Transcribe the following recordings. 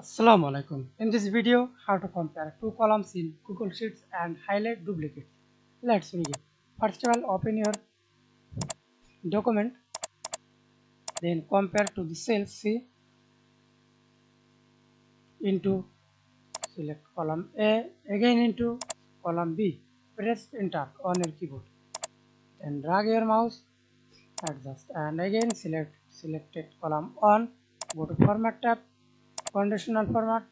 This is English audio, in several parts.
Assalamu Walaikum. In this video, how to compare two columns in Google Sheets and highlight duplicates. Let's begin. First of all, open your document, then compare to the cells C into select column A, again into column B. Press enter on your keyboard. Then drag your mouse, adjust and again select selected column on. Go to Format tab, conditional format,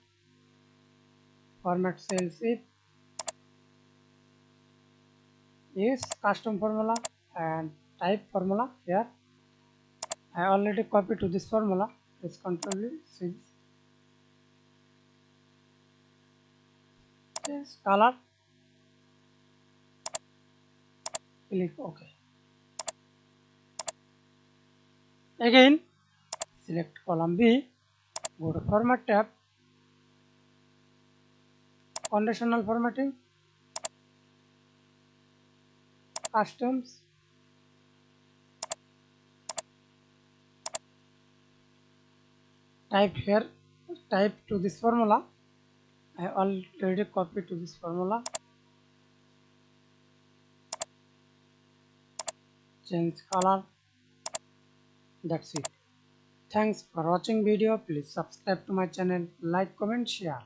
format cells if, use custom formula and type formula here. I already copied to this formula. Press Ctrl C, change color, click OK. Again select column B, go to Format tab, conditional formatting, customs, type here, type to this formula. I already copied to this formula. Change color. That's it. Thanks for watching video. Please subscribe to my channel, like, comment, share.